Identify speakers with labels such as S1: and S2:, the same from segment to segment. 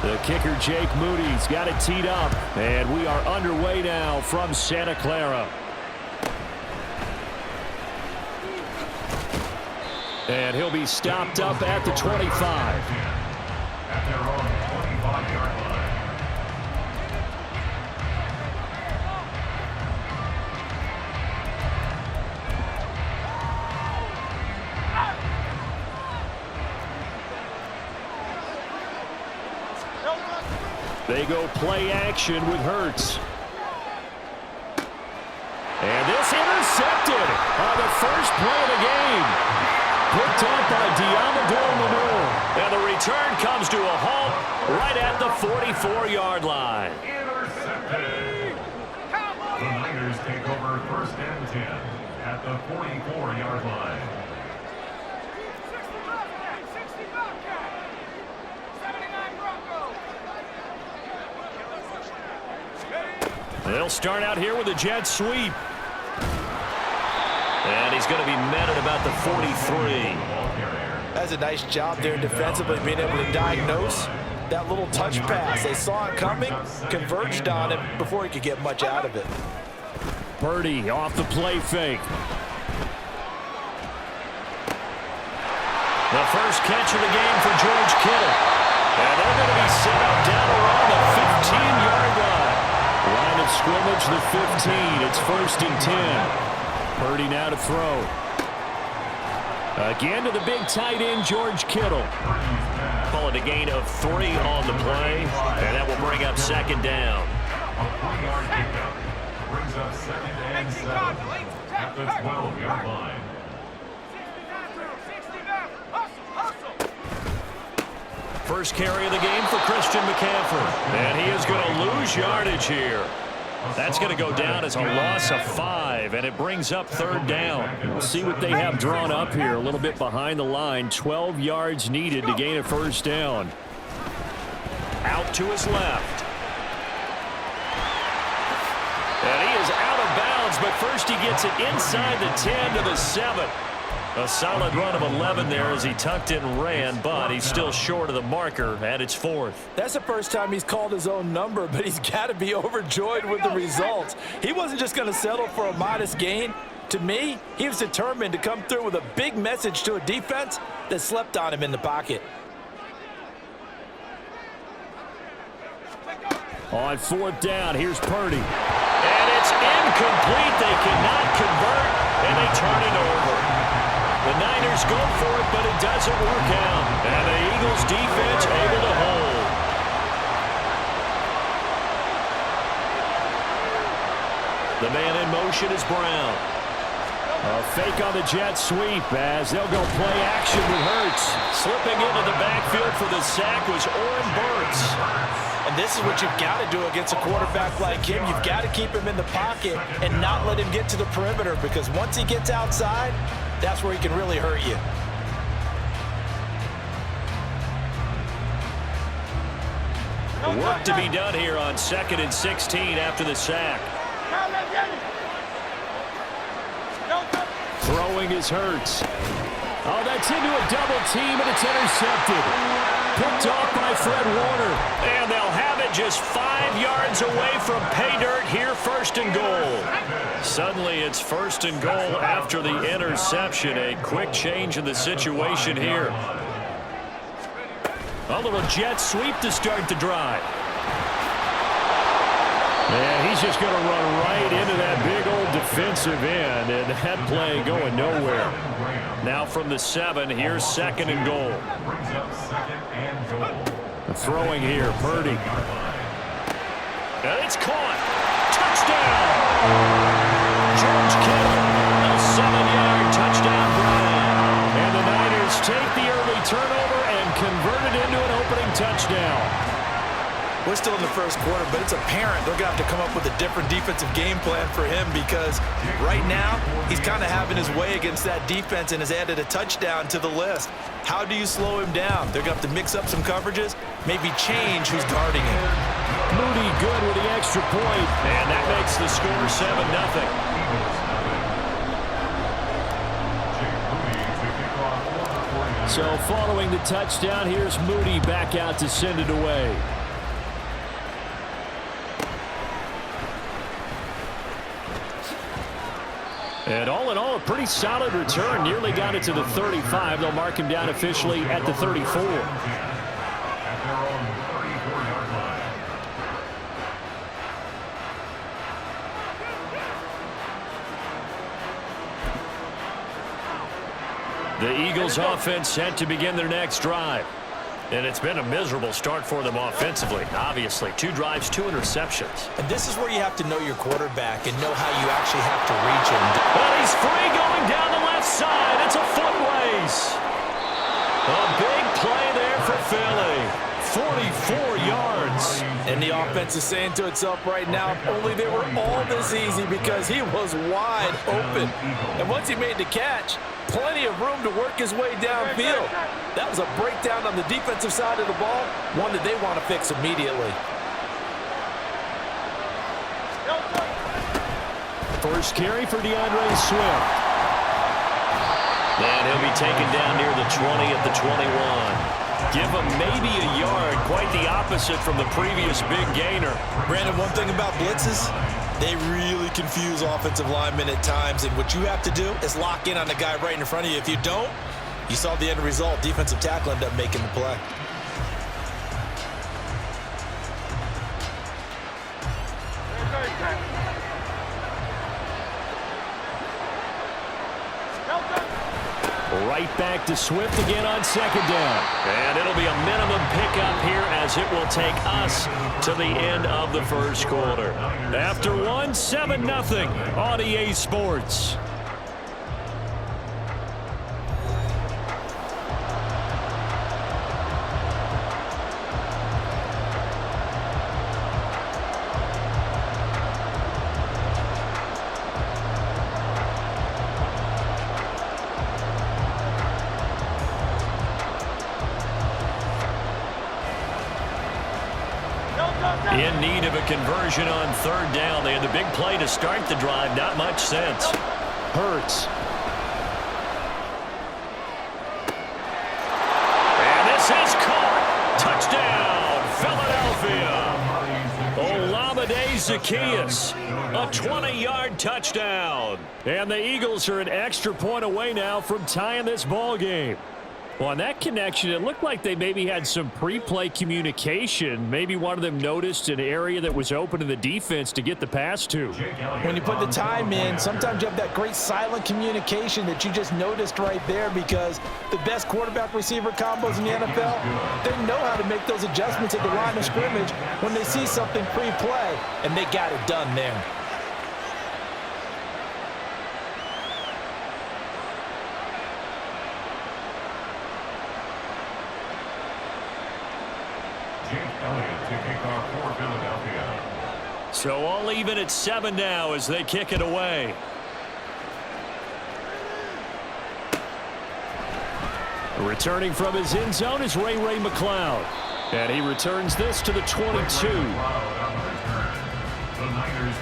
S1: The kicker, Jake Moody's got it teed up, and we are underway now from Santa Clara. And he'll be stopped up at the 25.
S2: At their own 25-yard line.
S1: They go play action with Hurts. And this intercepted on the first play of the game. Picked up by Deommodore. And the return comes to a halt right at the 44-yard line.
S2: Intercepted. The Niners take over 1st and 10 at the 44-yard line.
S1: They'll start out here with a jet sweep. And he's going to be met at about the 43.
S3: That's a nice job there defensively, being able to diagnose that little touch pass. They saw it coming, converged on it before he could get much out of it.
S1: Purdy off the play fake. The first catch of the game for George Kittle. And they're going to be set up down around the 15-yard line. Line of scrimmage, the 15. It's 1st and 10. Purdy now to throw. Again to the big tight end, George Kittle. Call it a gain of 3 on the play, and that will bring up 2nd down.
S2: A 3-yard pickup brings up 2nd and 7 at the 12-yard line.
S1: First carry of the game for Christian McCaffrey. And he is going to lose yardage here. That's going to go down as a loss of 5, and it brings up 3rd down. We'll see what they have drawn up here. A little bit behind the line. 12 yards needed to gain a 1st down. Out to his left. And he is out of bounds, but first he gets it inside the 10 to the 7. A solid run of 11 there as he tucked it and ran, but he's still short of the marker, and it's 4th.
S3: That's the first time he's called his own number, but he's got to be overjoyed with the results. He wasn't just going to settle for a modest gain. To me, he was determined to come through with a big message to a defense that slept on him in the pocket.
S1: On 4th down, here's Purdy. And it's incomplete. They cannot convert, and they turn it over. The Niners go for it, but it doesn't work out. And the Eagles defense able to hold. The man in motion is Brown. A fake on the jet sweep as they'll go play action with Hurts. Slipping into the backfield for the sack was Oren Burks.
S3: And this is what you've got to do against a quarterback like him. You've got to keep him in the pocket and not let him get to the perimeter, because once he gets outside, that's where he can really hurt you.
S1: Work to be done here on 2nd and 16 after the sack. Throwing is Hurts. Oh, that's into a double team, and it's intercepted. Picked off by Fred Warner. And they'll have it just 5 yards away from pay dirt here, 1st and goal. Suddenly it's 1st and goal after the interception. A quick change in the situation here. A little jet sweep to start the drive. And he's just going to run right into that big old defensive end, and that play going nowhere. Now from the 7, here's 2nd and goal. Throwing here, Purdy. And it's caught. Touchdown! George Kittle, a 7-yard touchdown run. And the Niners take the early turnover and convert it into an opening touchdown.
S3: We're still in the first quarter, but it's apparent they're going to have to come up with a different defensive game plan for him, because right now he's kind of having his way against that defense and has added a touchdown to the list. How do you slow him down? They're going to have to mix up some coverages, maybe change who's guarding him.
S1: Moody good with the extra point, and that makes the score 7-0. So following the touchdown, here's Moody back out to send it away. And all in all, a pretty solid return. Nearly got it to the 35. They'll mark him down officially at the 34.
S2: At their own 34-yard line.
S1: The Eagles offense set to begin their next drive. And it's been a miserable start for them offensively. Obviously, 2 drives, 2 interceptions.
S3: And this is where you have to know your quarterback and know how you actually have to reach him.
S1: Well, he's free going down the left side. It's a foot race. A big play there for Philly. 44 yards.
S3: And the offense is saying to itself right now, only they were all this easy because he was wide open. And once he made the catch, plenty of room to work his way downfield. That was a breakdown on the defensive side of the ball, one that they want to fix immediately.
S1: First carry for DeAndre Swift. And he'll be taken down near the 20 at the 21. Give him maybe a yard, quite the opposite from the previous big gainer.
S3: Brandon, one thing about blitzes, they really confuse offensive linemen at times, and what you have to do is lock in on the guy right in front of you. If you don't, you saw the end result. Defensive tackle ended up making the play.
S1: Right back to Swift again on second down. And it'll be a minimum pickup here as it will take us to the end of the first quarter. After 1, 7-0 on EA Sports. In need of a conversion on third down. They had the big play to start the drive. Not much sense. Hurts. And this is caught. Touchdown, Philadelphia. Olamide Zaccheaus. A 20-yard touchdown. And the Eagles are an extra point away now from tying this ball game. Well, on that connection, it looked like they maybe had some pre-play communication. Maybe one of them noticed an area that was open in the defense to get the pass to.
S3: When you put the time in, sometimes you have that great silent communication that you just noticed right there, because the best quarterback-receiver combos in the NFL, they know how to make those adjustments at the line of scrimmage when they see something pre-play, and they got it done there.
S1: So all even at 7 now as they kick it away. Returning from his end zone is Ray McCloud. And he returns this to the 22.
S2: The Niners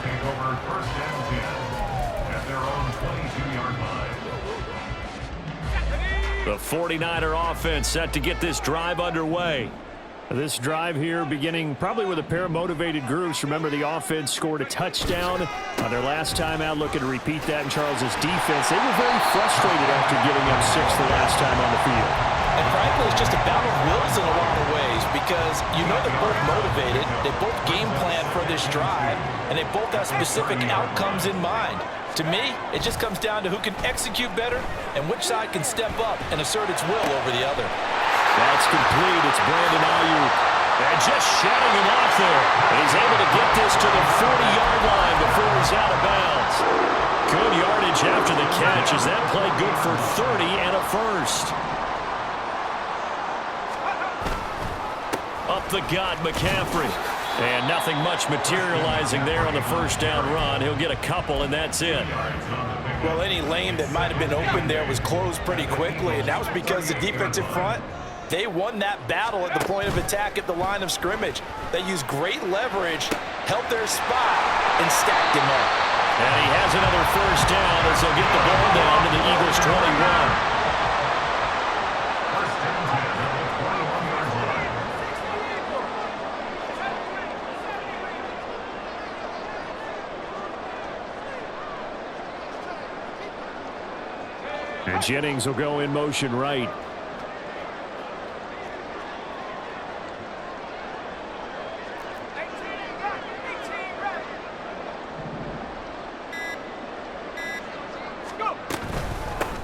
S2: take over first and 10 at their own 22-yard line.
S1: The 49er offense set to get this drive underway. This drive here beginning probably with a pair of motivated groups. Remember, the offense scored a touchdown on their last time out. Looking to repeat that in Charles's defense. They were very frustrated after giving up 6 the last time on the field.
S3: And frankly, it's just a battle of wills in a lot of ways, because you know they're both motivated, they both game plan for this drive, and they both have specific outcomes in mind. To me, it just comes down to who can execute better and which side can step up and assert its will over the other.
S1: That's complete. It's Brandon Ayuk. And just shutting him off there. And he's able to get this to the 40-yard line before he's out of bounds. Good yardage after the catch. Is that play good for 30 and a first? Up the gut, McCaffrey. And nothing much materializing there on the first down run. He'll get a couple, and that's it.
S3: Well, any lane that might have been open there was closed pretty quickly, and that was because the defensive front, they won that battle at the point of attack at the line of scrimmage. They used great leverage, held their spot, and stacked him up.
S1: And he has another first down as they'll get the ball down to the Eagles' 21. Jennings will go in motion right.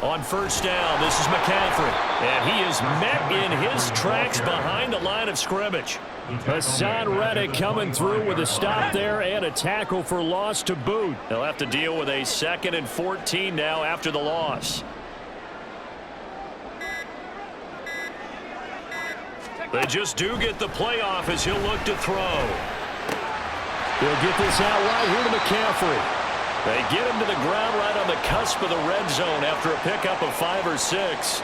S1: On first down, this is McCaffrey. And he is met in his tracks behind the line of scrimmage. Hassan Reddick coming through with a stop there and a tackle for loss to boot. They'll have to deal with a 2nd and 14 now after the loss. They just do get the playoff as he'll look to throw. He'll get this out right here to McCaffrey. They get him to the ground right on the cusp of the red zone after a pickup of 5 or 6.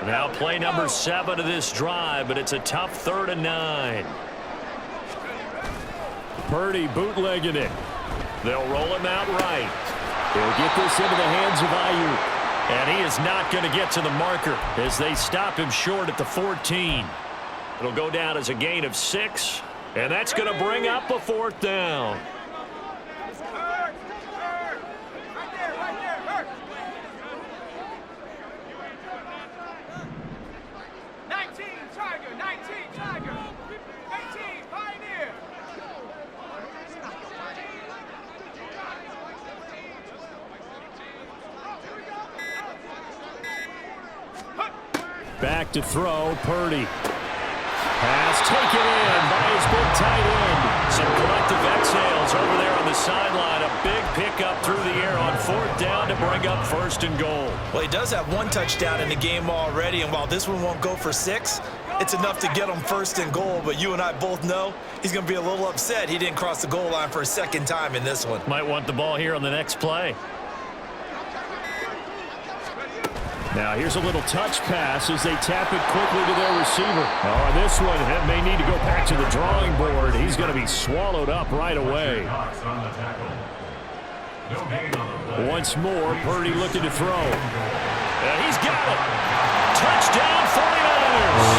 S1: Now play number 7 of this drive, but it's a tough 3rd and 9. Purdy bootlegging it. They'll roll him out right. He'll get this into the hands of Ayuk. And he is not going to get to the marker as they stop him short at the 14. It'll go down as a gain of 6. And that's going to bring up a 4th down. Back to throw, Purdy. Pass taken in by his big tight end. Some collective exhales over there on the sideline. A big pickup through the air on 4th down to bring up 1st and goal.
S3: Well, he does have 1 touchdown in the game already, and while this one won't go for 6, it's enough to get him 1st and goal. But you and I both know he's going to be a little upset he didn't cross the goal line for a 2nd time in this one.
S1: Might want the ball here on the next play. Now here's a little touch pass as they tap it quickly to their receiver. Oh, this one may need to go back to the drawing board. He's going to be swallowed up right away. Once more, Purdy looking to throw. And he's got it. Touchdown 49ers.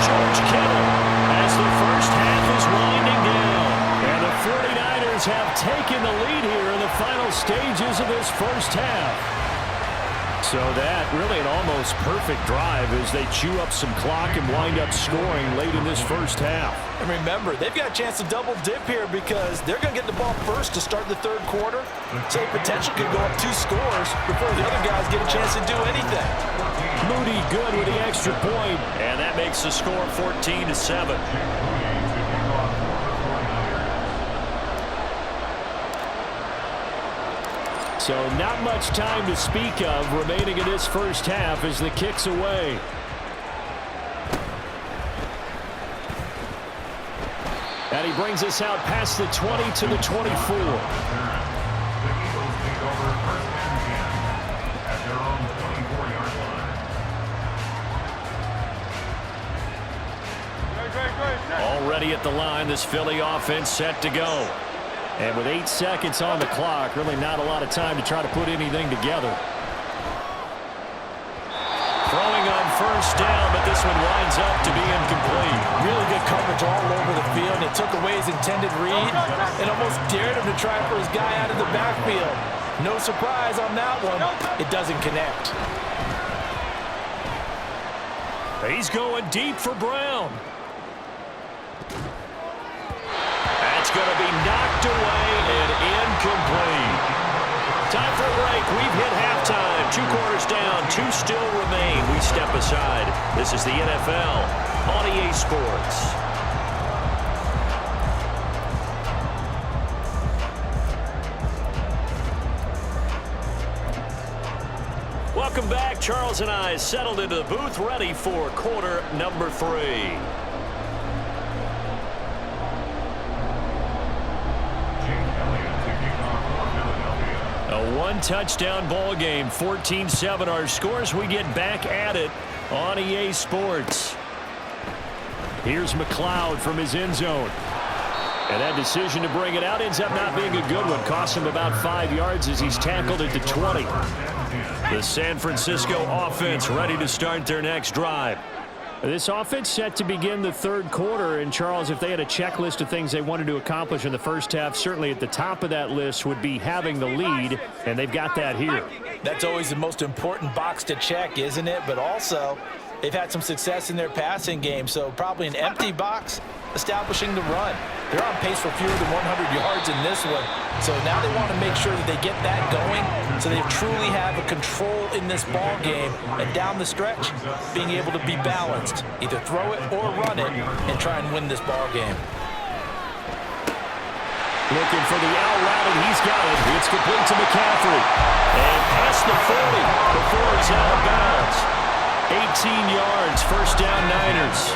S1: George Kittle as the first half is winding down. And the 49ers have taken the lead here in the final stages of this first half. So that really an almost perfect drive as they chew up some clock and wind up scoring late in this first half.
S3: And remember, they've got a chance to double dip here because they're going to get the ball first to start the 3rd quarter. So potential could go up 2 scores before the other guys get a chance to do anything.
S1: Moody good with the extra point, and that makes the score 14-7. So not much time to speak of remaining in this first half as the kick's away. And he brings us out past the 20 to the 24. Already at the line, this Philly offense set to go. And with 8 seconds on the clock, really not a lot of time to try to put anything together. Throwing on first down, but this one winds up to be incomplete.
S3: Really good coverage all over the field. It took away his intended read and almost dared him to try for his guy out of the backfield. No surprise on that one. It doesn't connect.
S1: He's going deep for Brown. Going to be knocked away and incomplete. Time for a break. We've hit halftime. 2 quarters down. 2 still remain. We step aside. This is the NFL on EA Sports. Welcome back. Charles and I settled into the booth ready for quarter number 3. A 1-touchdown ball game, 14-7 our scores. We get back at it on EA Sports. Here's McLeod from his end zone. And that decision to bring it out ends up not being a good one. Costs him about 5 yards as he's tackled at the 20. The San Francisco offense ready to start their next drive. This offense set to begin the third quarter, and Charles, if they had a checklist of things they wanted to accomplish in the first half, certainly at the top of that list would be having the lead, and they've got that here.
S3: That's always the most important box to check, isn't it? But also, they've had some success in their passing game, so probably an empty box establishing the run. They're on pace for fewer than 100 yards in this one, so now they want to make sure that they get that going so they truly have a control in this ball game, and down the stretch, being able to be balanced, either throw it or run it, and try and win this ball game.
S1: Looking for the out route, and he's got it. It's complete to McCaffrey. And past the 40 before it's out of bounds. 18 yards, first down Niners.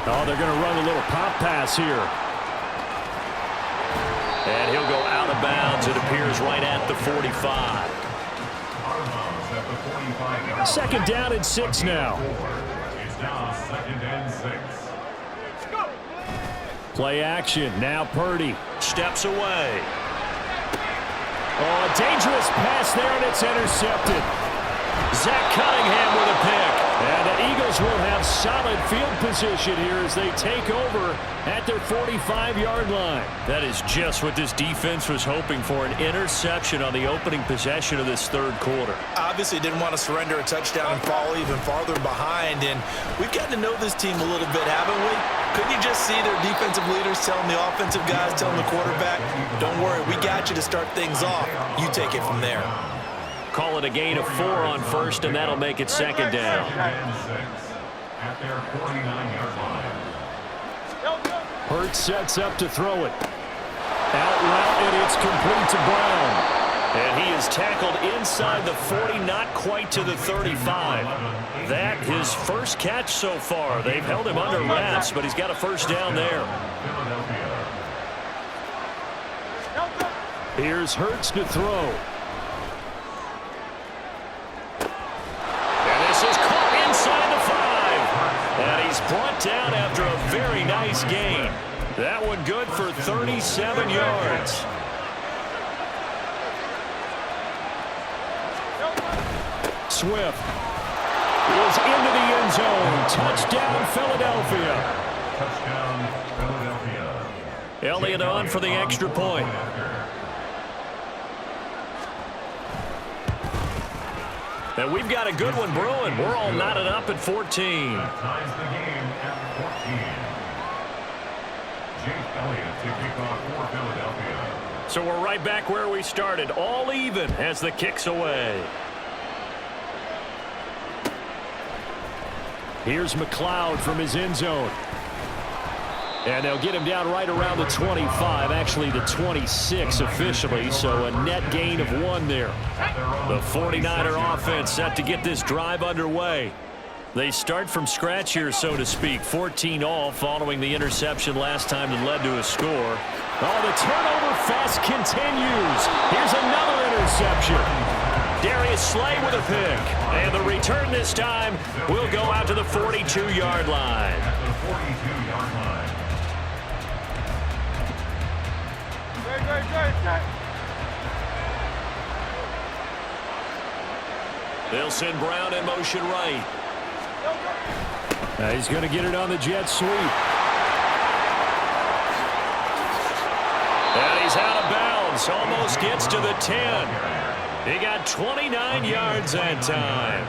S1: Oh, they're going to run a little pop pass here. And he'll go out of bounds, it appears, right at the 45. Second down and 6 now.
S2: It's now second and 6.
S1: Play action. Now Purdy steps away. Oh, a dangerous pass there, and it's intercepted. Zach Cunningham with a pick. And the Eagles will have solid field position here as they take over at their 45-yard line. That is just what this defense was hoping for, an interception on the opening possession of this third quarter.
S3: Obviously didn't want to surrender a touchdown and fall even farther behind, and we've gotten to know this team a little bit, haven't we? Couldn't you just see their defensive leaders telling the offensive guys, telling the quarterback, don't worry, we got you to start things off. You take it from there.
S1: Call it a gain of 4 on first, and that'll make it second down.
S2: At their 49-yard line.
S1: Hurts sets up to throw it. Out route, and it's complete to Brown. And he is tackled inside the 40, not quite to the 35. That his first catch so far. They've held him under wraps, but he's got a first down there. Here's Hurts to throw. And he's brought down after a very nice gain. That one good for 37 yards. Swift is into the end zone. Touchdown, Philadelphia.
S2: Touchdown, Philadelphia.
S1: Elliott on for the extra point. And we've got a good one brewing. We're all knotted up at 14.
S2: Ties the game at 14. Jake Elliott to kick off for Philadelphia.
S1: So we're right back where we started, all even as the kick's away. Here's McLeod from his end zone. And they'll get him down right around the 25, actually the 26 officially, so a net gain of 1 there. The 49er offense set to get this drive underway. They start from scratch here, so to speak, 14 all following the interception last time that led to a score. Oh, the turnover fest continues. Here's another interception. Darius Slay with a pick. And the return this time will go out to the 42-yard line.
S2: At the 42-yard line.
S1: They'll send Brown in motion right. He's going to get it on the jet sweep. And he's out of bounds. Almost gets to the 10. He got 29 yards that time.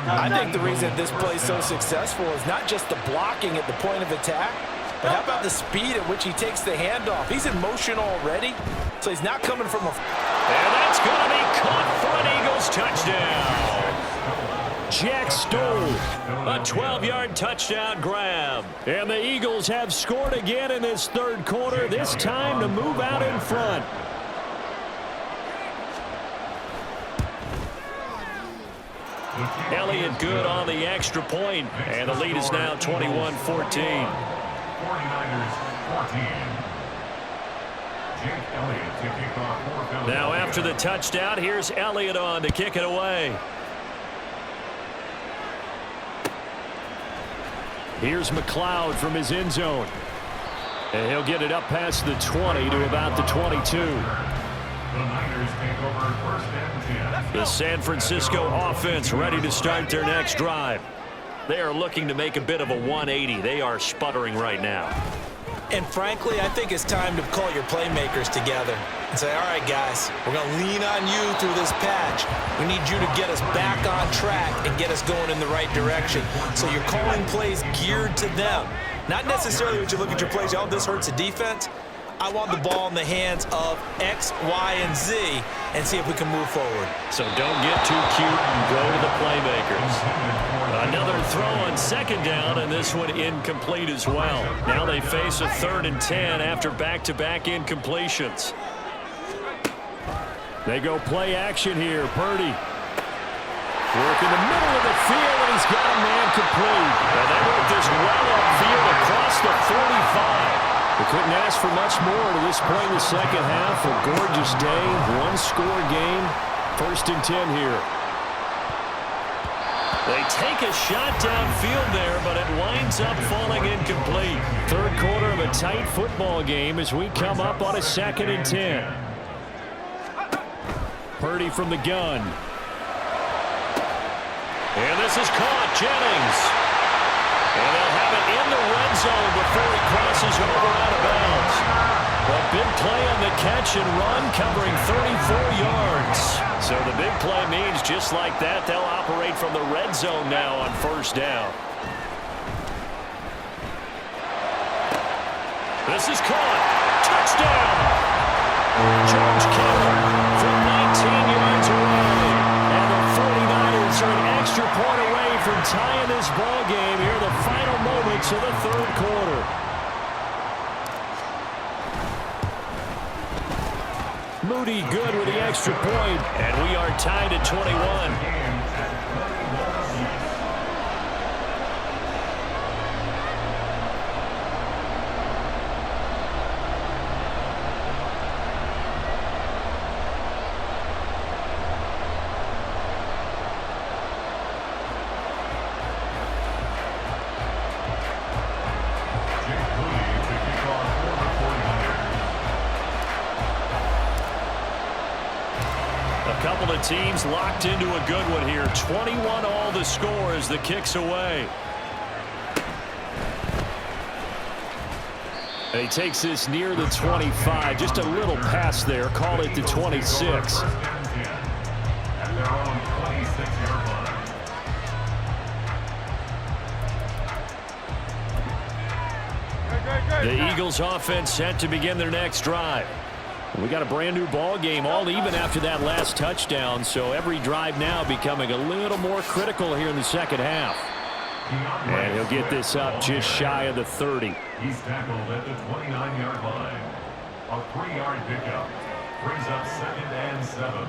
S3: I think the reason this play is so successful is not just the blocking at the point of attack, but how about the speed at which he takes the handoff? He's in motion already, so he's not coming from a...
S1: And that's going to be caught for an Eagles touchdown. Jack Stoll, a 12-yard touchdown grab. And the Eagles have scored again in this third quarter, this time to move out in front. Elliott good on the extra point, and the lead is now 21-14.
S2: 49ers 14. Jake Elliott to kick off for Philadelphia.
S1: Now after the touchdown, here's Elliott on to kick it away. Here's McLeod from his end zone. And he'll get it up past the 20 to about the 22.
S2: The Niners take over first and 10.
S1: The San Francisco offense ready to start their next drive. They are looking to make a bit of a 180. They are sputtering right now.
S3: And frankly, I think it's time to call your playmakers together and say, all right, guys, we're going to lean on you through this patch. We need you to get us back on track and get us going in the right direction. So you're calling plays geared to them. Not necessarily what you look at your plays, oh, this hurts the defense. I want the ball in the hands of X, Y, and Z and see if we can move forward.
S1: So don't get too cute and go to the playmakers. Another throw on second down, and this one incomplete as well. Now they face a 3rd and 10 after back-to-back incompletions. They go play action here. Purdy. Work in the middle of the field, and he's got a man complete. And they work this well upfield across the 45. They couldn't ask for much more to this point in the second half. A gorgeous day, one-score game. 1st and 10 here. They take a shot downfield there, but it winds up falling incomplete. 3rd quarter of a tight football game as we come up on a 2nd and 10. Purdy from the gun. And this is caught. Jennings. And they'll have it in the red zone before he crosses over out of bounds. A big play on the catch and run, covering 34 yards. So the big play means just like that, they'll operate from the red zone now on 1st down. This is caught. Touchdown! George Kittle from 19 yards away. And the 49ers are an extra point away from tying this ball game here, the final moments of the 3rd quarter. Moody good with the extra point, and we are tied at 21. Couple of teams locked into a good one here. 21 all the score as the kick's away. He takes this near the 25. Just a little pass there. Call it the 26. The Eagles offense set to begin their next drive. We got a brand new ball game, all even after that last touchdown, so every drive now becoming a little more critical here in the second half. And he'll get this up just shy of the 30.
S2: He's tackled at the 29-yard line. A 3-yard pickup brings up 2nd and 7.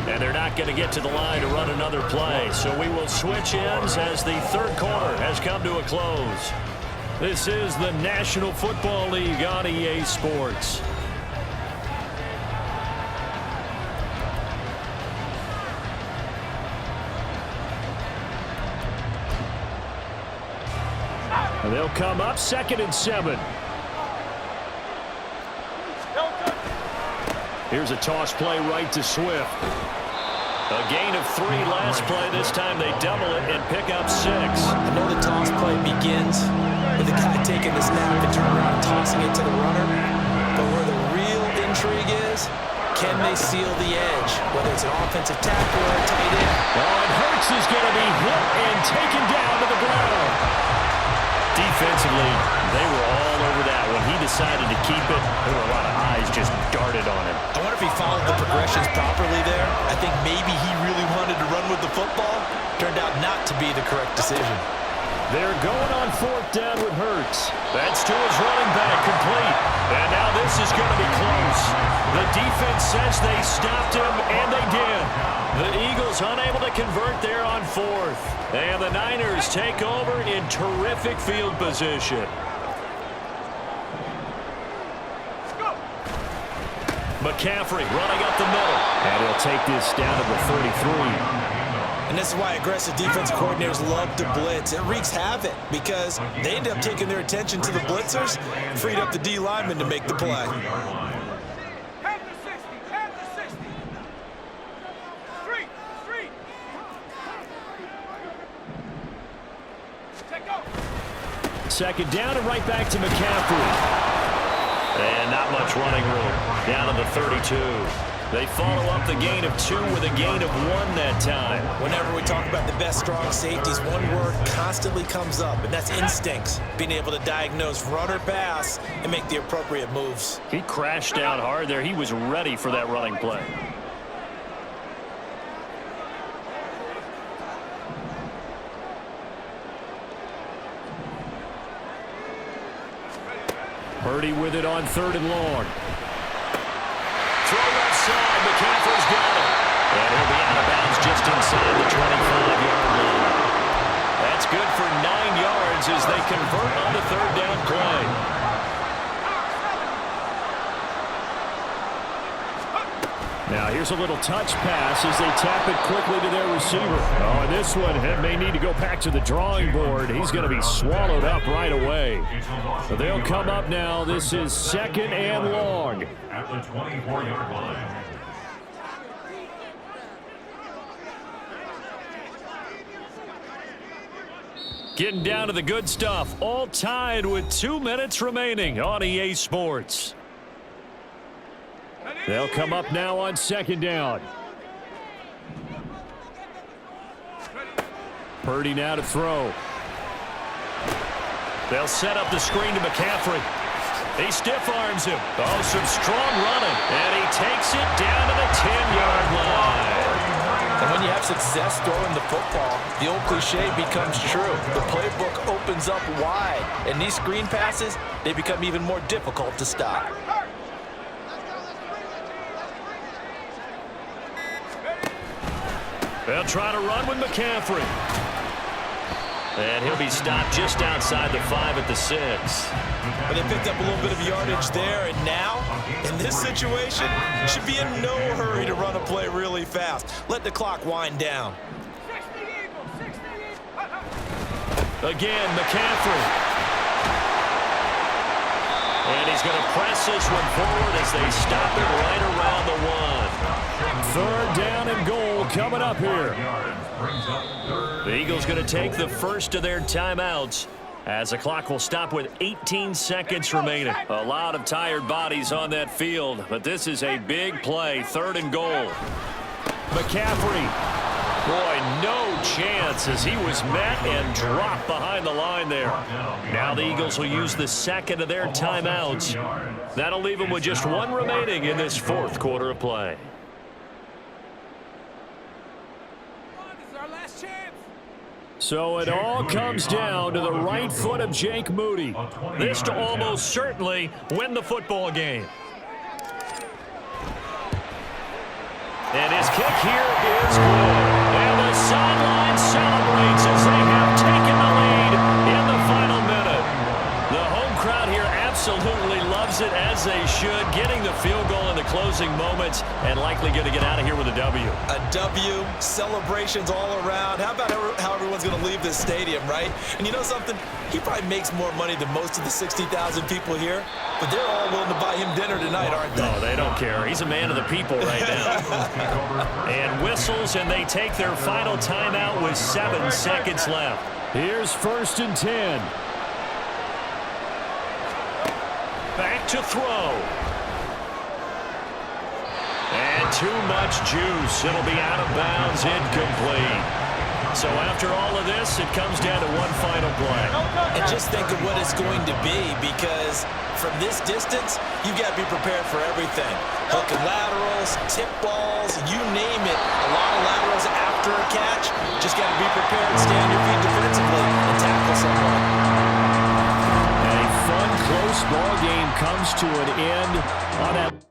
S1: And they're not going to get to the line to run another play. So we will switch ends as the 3rd quarter has come to a close. This is the National Football League on EA Sports. And they'll come up 2nd and 7. Here's a toss play right to Swift. A gain of 3 last play. This time they double it and pick up 6.
S3: I know the toss play begins with the guy taking the snap and turning around and tossing it to the runner. But where the real intrigue is, can they seal the edge, whether it's an offensive tackle or a tight end?
S1: Oh, and Hurts is going to be hit and taken down to the ground. Defensively, they were all over that. When he decided to keep it, there were a lot of eyes just darted on him.
S3: I wonder if he followed the progressions properly there. I think maybe he really wanted to run with the football. Turned out not to be the correct decision.
S1: They're going on 4th down with Hurts. That's to his running back, complete. And now this is going to be close. The defense says they stopped him, and they did. The Eagles unable to convert there on 4th. And the Niners take over in terrific field position. McCaffrey running up the middle. And he'll take this down to the 33.
S3: And this is why aggressive defense coordinators love to blitz. It wreaks havoc because they end up taking their attention to the blitzers, freed up the D lineman to make the play.
S1: Second down and right back to McCaffrey. And not much running room. Down to the 32. They follow up the gain of 2 with a gain of 1 that time.
S3: Whenever we talk about the best strong safeties, one word constantly comes up, and that's instincts. Being able to diagnose run or pass and make the appropriate moves.
S1: He crashed down hard there. He was ready for that running play. Purdy with it on 3rd and long. Throw left side. McCaffrey's got it. And he'll be out of bounds just inside the 25-yard line. That's good for 9 yards as they convert on the 3rd down play. Now here's a little touch pass as they tap it quickly to their receiver. Oh, and this one may need to go back to the drawing board. He's going to be swallowed up right away. So they'll come up now. This is 2nd and long.
S2: At the 24-yard line.
S1: Getting down to the good stuff. All tied with 2 minutes remaining on EA Sports. They'll come up now on 2nd down. Purdy now to throw. They'll set up the screen to McCaffrey. He stiff arms him. Oh, some strong running. And he takes it down to the 10-yard line.
S3: And when you have success throwing the football, the old cliche becomes true. The playbook opens up wide. And these screen passes, they become even more difficult to stop.
S1: They'll try to run with McCaffrey. And he'll be stopped just outside the 5 at the 6.
S3: But they picked up a little bit of yardage there, and now, in this situation, should be in no hurry to run a play really fast. Let the clock wind down.
S1: Again, McCaffrey. And he's going to press this one forward as they stop it right around the 1. 3rd down and goal coming up here. The Eagles going to take the first of their timeouts as the clock will stop with 18 seconds remaining. A lot of tired bodies on that field, but this is a big play. 3rd and goal. McCaffrey. Boy, no chance as he was met and dropped behind the line there. Now the Eagles will use the second of their timeouts. That'll leave them with just 1 remaining in this 4th quarter of play. So it all comes down to the right foot of Jake Moody. This to almost certainly win the football game. And his kick here is good. And the sideline celebrates as they have taken the lead in the final minute. The home crowd here absolutely loves it, as they should, getting the field goal in the closing moments and likely going to get out of here with a W.
S3: A W, celebrations all around. How about how everyone's going to leave this stadium, right? And you know something? He probably makes more money than most of the 60,000 people here, but they're all willing to buy him dinner tonight, aren't they?
S1: No, they don't care. He's a man of the people right now. And whistles, and they take their final timeout with 7 seconds left. Here's 1st and 10. Back to throw. And too much juice. It'll be out of bounds, incomplete. So after all of this, it comes down to 1 final play.
S3: And just think of what it's going to be, because from this distance, you've got to be prepared for everything. Hook and laterals, tip balls, you name it. A lot of laterals after a catch. Just got to be prepared, stay on your feet defensively, and tackle someone.
S1: A fun, close ball game comes to an end on that.